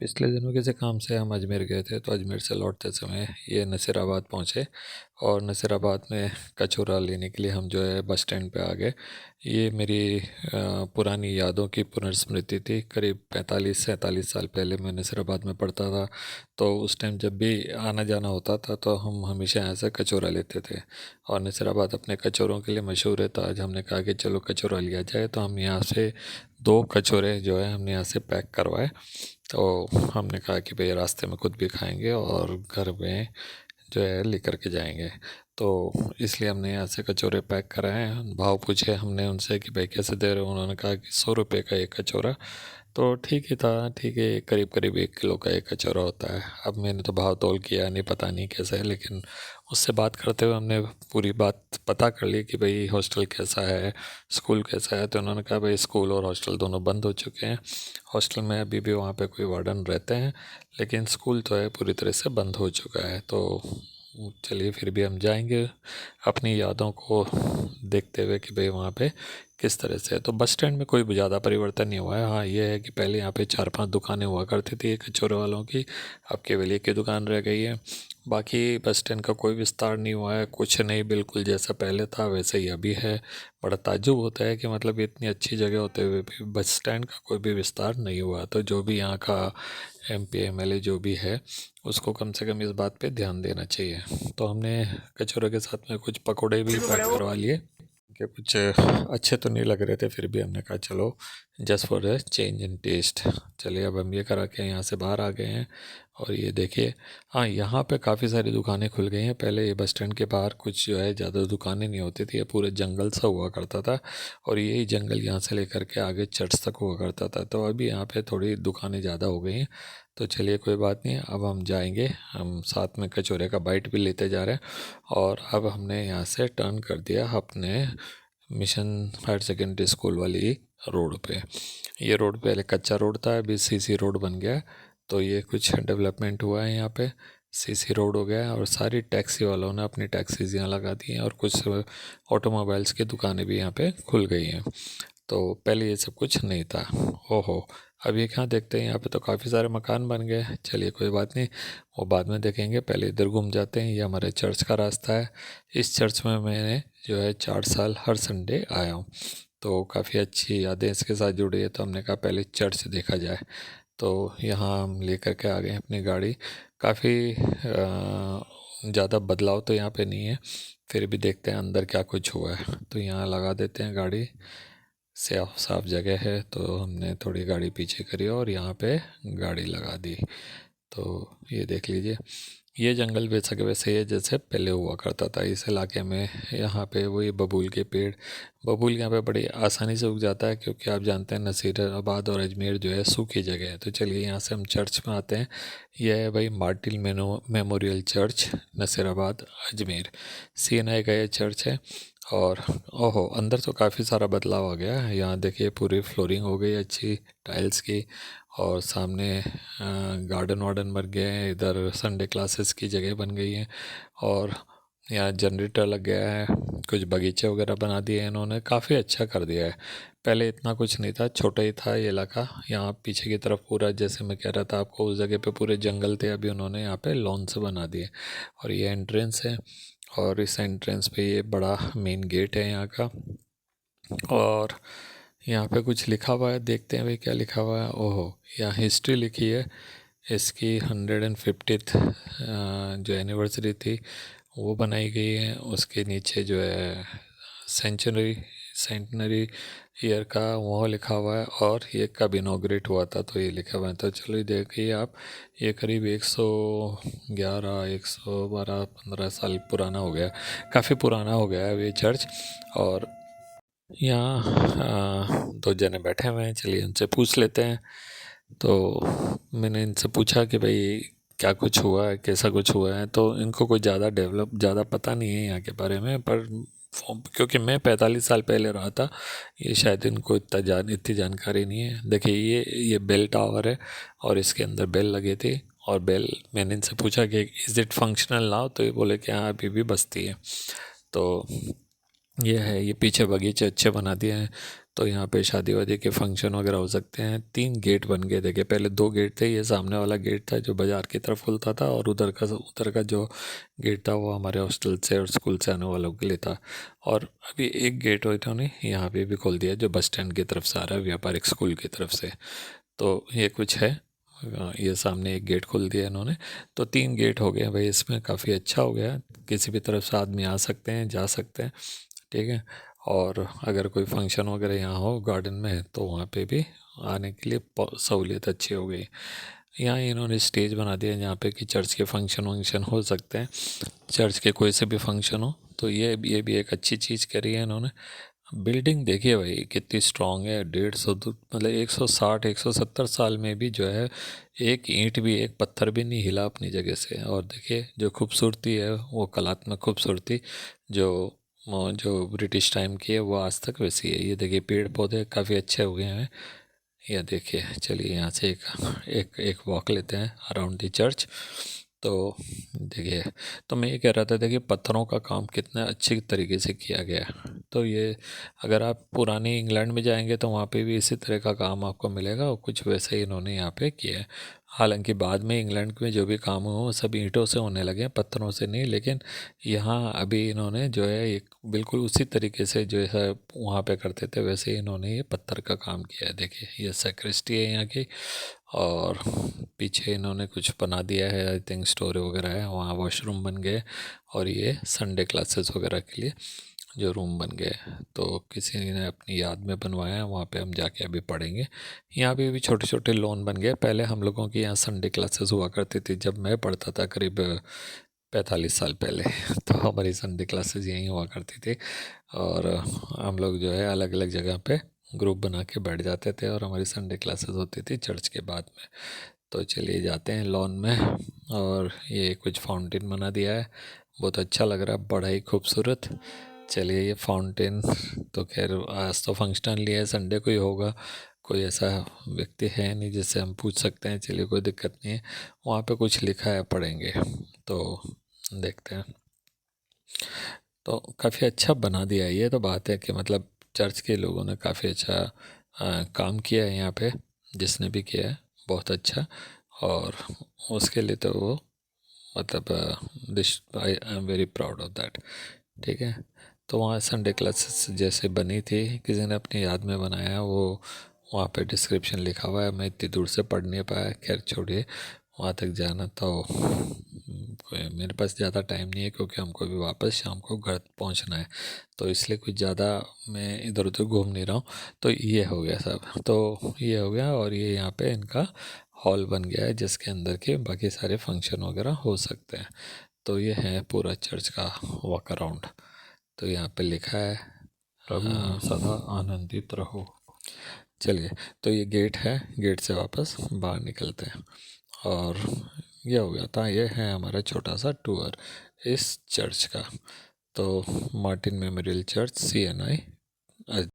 पिछले दिनों किसी काम से हम अजमेर गए थे, तो अजमेर से लौटते समय ये नसीराबाद पहुँचे। और नसीराबाद में कचौरा लेने के लिए हम जो है बस स्टैंड पे आ गए। ये मेरी पुरानी यादों की पुनर्स्मृति थी। करीब 45-47 साल पहले मैं नसीराबाद में पढ़ता था, तो उस टाइम जब भी आना जाना होता था तो हम हमेशा यहाँ से कचौरा लेते थे। और नसीराबाद अपने कचौरों के लिए मशहूर है, तो आज हमने कहा कि चलो कचौरा लिया जाए। तो हम यहाँ से 2 कचौरे जो है हमने यहाँ से पैक करवाए। तो हमने कहा कि भाई रास्ते में खुद भी खाएंगे और घर में जो है लेकर के जाएंगे। तो इसलिए हमने यहाँ से कचौरे पैक कराए हैं। भाव पूछे हमने उनसे कि भाई कैसे दे रहे हो, उन्होंने कहा कि 100 रुपये का एक कचौरा। तो ठीक ही था, ठीक है, करीब करीब 1 किलो का एक कचौरा होता है। अब मैंने तो भाव तोल किया नहीं, पता नहीं कैसा है, लेकिन उससे बात करते हुए हमने पूरी बात पता कर ली कि भाई हॉस्टल कैसा है, स्कूल कैसा है। तो उन्होंने कहा भाई स्कूल और हॉस्टल दोनों बंद हो चुके हैं। हॉस्टल में अभी भी वहाँ पे कोई वार्डन रहते हैं, लेकिन स्कूल तो है पूरी तरह से बंद हो चुका है। तो चलिए फिर भी हम जाएंगे अपनी यादों को देखते हुए कि भाई वहाँ पे किस तरह से है। तो बस स्टैंड में कोई भी ज़्यादा परिवर्तन नहीं हुआ है। हाँ, ये है कि पहले यहाँ पे 4-5 दुकानें हुआ करती थी कचौरे वालों की, अब केवल एक ही दुकान रह गई है। बाकी बस स्टैंड का कोई विस्तार नहीं हुआ है, कुछ नहीं, बिल्कुल जैसा पहले था वैसे ही अभी है। बड़ा ताज्जुब होता है कि मतलब इतनी अच्छी जगह होते हुए भी बस स्टैंड का कोई भी विस्तार नहीं हुआ। तो जो भी यहाँ का MP MLA जो भी है, उसको कम से कम इस बात पे ध्यान देना चाहिए। तो हमने कचौरे के साथ में कुछ पकोड़े भी पैक करवा लिए कि कुछ अच्छे तो नहीं लग रहे थे, फिर भी हमने कहा चलो just for the change in test. चलिए अब हम ये करा के यहाँ से बाहर आ गए हैं। और ये देखिए, हाँ, यहाँ पे काफ़ी सारी दुकानें खुल गई हैं। पहले ये बस स्टैंड के बाहर कुछ जो है ज़्यादा दुकानें नहीं होती थी, ये पूरे जंगल सा हुआ करता था। और यही जंगल यहाँ से लेकर के आगे चर्च तक हुआ करता था। तो अभी यहाँ पे थोड़ी दुकानें ज़्यादा हो गई हैं। तो चलिए कोई बात नहीं, अब हम जाएंगे, हम साथ में कचौरे का बाइट भी लेते जा रहे हैं। और अब हमने यहाँ से टर्न कर दिया अपने मिशन हायर सेकेंडरी स्कूल वाली रोड पे। ये रोड पहले कच्चा रोड था, अभी CC रोड बन गया है। तो ये कुछ डेवलपमेंट हुआ है यहाँ पे, CC रोड हो गया है। और सारी टैक्सी वालों ने अपनी टैक्सीज यहाँ लगा दी हैं, और कुछ ऑटोमोबाइल्स की दुकानें भी यहाँ पे खुल गई हैं। तो पहले ये सब कुछ नहीं था। ओहो, अब ये क्या देखते हैं, यहाँ पे तो काफ़ी सारे मकान बन गए। चलिए कोई बात नहीं, वो बाद में देखेंगे, पहले इधर घूम जाते हैं। ये हमारे चर्च का रास्ता है। इस चर्च में मैंने जो है 4 साल हर संडे आया हूँ। तो काफ़ी अच्छी यादें इसके साथ जुड़ी है। तो हमने कहा पहले चर्च देखा जाए। तो यहाँ हम लेकर के आ गए अपनी गाड़ी। काफ़ी ज़्यादा बदलाव तो यहाँ पे नहीं है, फिर भी देखते हैं अंदर क्या कुछ हुआ है। तो यहाँ लगा देते हैं गाड़ी, साफ साफ जगह है। तो हमने थोड़ी गाड़ी पीछे करी और यहाँ पे गाड़ी लगा दी। तो ये देख लीजिए, ये जंगल वैसा के वैसे ही है जैसे पहले हुआ करता था इस इलाके में। यहाँ पे वही बबूल के पेड़, बबूल यहाँ पे बड़ी आसानी से उग जाता है, क्योंकि आप जानते हैं नसीराबाद और अजमेर जो है सूखी जगह है। तो चलिए यहाँ से हम चर्च में आते हैं। यह है भाई Martin memorial church, Nasirabad, Ajmer. CNI का ये चर्च है। और ओहो, अंदर तो काफ़ी सारा बदलाव आ गया है। यहाँ देखिए पूरी फ्लोरिंग हो गई अच्छी टाइल्स की। और सामने गार्डन वार्डन बन गए हैं, इधर संडे क्लासेस की जगह बन गई है। और यहाँ जनरेटर लग गया है, कुछ बगीचे वगैरह बना दिए हैं इन्होंने, काफ़ी अच्छा कर दिया है। पहले इतना कुछ नहीं था, छोटा ही था ये इलाका। यहाँ पीछे की तरफ पूरा, जैसे मैं कह रहा था आपको, उस जगह पे पूरे जंगल थे, अभी उन्होंने यहाँ पे लॉन से बना दिए। और ये एंट्रेंस है, और इस एंट्रेंस पे ये बड़ा मेन गेट है यहाँ का। और यहाँ पे कुछ लिखा हुआ है, देखते हैं भाई क्या लिखा हुआ है। ओहो, यहाँ हिस्ट्री लिखी है इसकी। 150th जो एनिवर्सरी थी वो बनाई गई है। उसके नीचे जो है सेंचुरी सेंटनरी ईयर का वो लिखा हुआ है, और ये कब इनॉग्रेट हुआ था तो ये लिखा हुआ है। तो चलो देखिए आप, ये करीब 111, 112, 15 साल पुराना हो गया, काफ़ी पुराना हो गया है ये चर्च। और यहाँ 2 जने बैठे हुए हैं, चलिए उनसे पूछ लेते हैं। तो मैंने इनसे पूछा कि भाई क्या कुछ हुआ है, कैसा कुछ हुआ है। तो इनको कुछ ज़्यादा पता नहीं है यहाँ के बारे में, पर क्योंकि मैं 45 साल पहले रहा था, ये शायद इनको इतनी जानकारी नहीं है। देखिए ये बेल टावर है, और इसके अंदर बेल लगी थी। और बेल, मैंने इनसे पूछा कि इज़ इट फंक्शनल नाउ, तो ये बोले कि हाँ अभी भी बजती है। तो ये है, ये पीछे बगीचे अच्छे बना दिए हैं। तो यहाँ पे शादी वादी के फंक्शन वगैरह हो सकते हैं। 3 गेट बन गए, देखिए पहले 2 गेट थे, ये सामने वाला गेट था जो बाज़ार की तरफ खुलता था, और उधर का जो गेट था वो हमारे हॉस्टल से और स्कूल से आने वालों के लिए था। और अभी एक गेट इन्होंने यहाँ पे भी खोल दिया जो बस स्टैंड की तरफ से आ रहा है, व्यापारिक स्कूल की तरफ से। तो ये कुछ है, ये सामने एक गेट खोल दिया इन्होंने। तो 3 गेट हो गए भाई, इसमें काफ़ी अच्छा हो गया, किसी भी तरफ से आदमी आ सकते हैं, जा सकते हैं, ठीक है। और अगर कोई फंक्शन वगैरह यहाँ हो गार्डन में तो वहाँ पे भी आने के लिए सहूलियत अच्छी हो गई। यहाँ इन्होंने स्टेज बना दिया जहाँ पे कि चर्च के फंक्शन वंक्शन हो सकते हैं, चर्च के कोई से भी फंक्शन हो, तो ये भी एक अच्छी चीज़ करी है इन्होंने। बिल्डिंग देखिए भाई कितनी स्ट्रांग है, 150 मतलब 160 170 साल में भी जो है एक ईंट भी, एक पत्थर भी नहीं हिला अपनी जगह से। और देखिए जो खूबसूरती है, वो कलात्मक खूबसूरती जो जो ब्रिटिश टाइम की है, वो आज तक वैसी है। ये देखिए पेड़ पौधे काफ़ी अच्छे हो गए हैं। ये देखिए, चलिए यहाँ से एक वॉक लेते हैं अराउंड द चर्च। तो देखिए, तो मैं ये कह रहा था, देखिए पत्थरों का काम कितना अच्छी तरीके से किया गया है। तो ये अगर आप पुरानी इंग्लैंड में जाएंगे तो वहाँ पे भी इसी तरह का काम आपको मिलेगा, और कुछ वैसे ही इन्होंने यहाँ पे किया है। हालांकि बाद में इंग्लैंड में जो भी काम हो वो सब ईंटों से होने लगे, पत्थरों से नहीं, लेकिन यहाँ अभी इन्होंने जो है एक बिल्कुल उसी तरीके से जो है वहाँ पे करते थे वैसे ही इन्होंने ये पत्थर का काम किया है। देखिए ये सैक्रिस्टी है यहाँ की, और पीछे इन्होंने कुछ बना दिया है, आई थिंक स्टोर वगैरह है, वहाँ वॉशरूम बन गए, और ये संडे क्लासेस वगैरह के लिए जो रूम बन गए। तो किसी ने अपनी याद में बनवाया है, वहाँ पे हम जाके अभी पढ़ेंगे। यहाँ पे भी छोटे छोटे लॉन बन गए। पहले हम लोगों की यहाँ संडे क्लासेस हुआ करती थी, जब मैं पढ़ता था करीब 45 साल पहले तो हमारी संडे क्लासेस यहीं हुआ करती थी, और हम लोग जो है अलग अलग जगह पे ग्रुप बना के बैठ जाते थे, और हमारी संडे क्लासेस होती थी चर्च के बाद में। तो चलिए जाते हैं लॉन में। और ये कुछ फाउंटेन बना दिया है, बहुत अच्छा लग रहा है, बड़ा ही खूबसूरत। चलिए ये फाउंटेन तो खैर आज तो फंक्शनली है, संडे को ही होगा, कोई ऐसा व्यक्ति है नहीं जिससे हम पूछ सकते हैं। चलिए कोई दिक्कत नहीं है, वहाँ पे कुछ लिखा है, पढ़ेंगे तो देखते हैं। तो काफ़ी अच्छा बना दिया है, ये तो बात है कि मतलब चर्च के लोगों ने काफ़ी अच्छा काम किया है यहाँ पे, जिसने भी किया है बहुत अच्छा। और उसके लिए तो वो मतलब this I am very proud of that, ठीक है। तो वहाँ संडे क्लासेस जैसे बनी थी, किसी ने अपनी याद में बनाया, वो वहाँ पे डिस्क्रिप्शन लिखा हुआ है, मैं इतनी दूर से पढ़ नहीं पाया, खैर छोड़िए। वहाँ तक जाना तो मेरे पास ज़्यादा टाइम नहीं है, क्योंकि हमको भी वापस शाम को घर पहुँचना है, तो इसलिए कुछ ज़्यादा मैं इधर उधर घूम नहीं रहा हूँ। तो ये हो गया सब, तो ये हो गया, और ये यहाँ पे इनका हॉल बन गया है जिसके अंदर के बाकी सारे फंक्शन वगैरह हो सकते हैं। तो ये है पूरा चर्च का वॉक अराउंड। तो यहाँ पे लिखा है प्रभु में सदा आनंदित रहो। चलिए, तो ये गेट है, गेट से वापस बाहर निकलते हैं। और ये हो गया था, ये है हमारा छोटा सा टूर इस चर्च का। तो मार्टिन मेमोरियल चर्च, CNI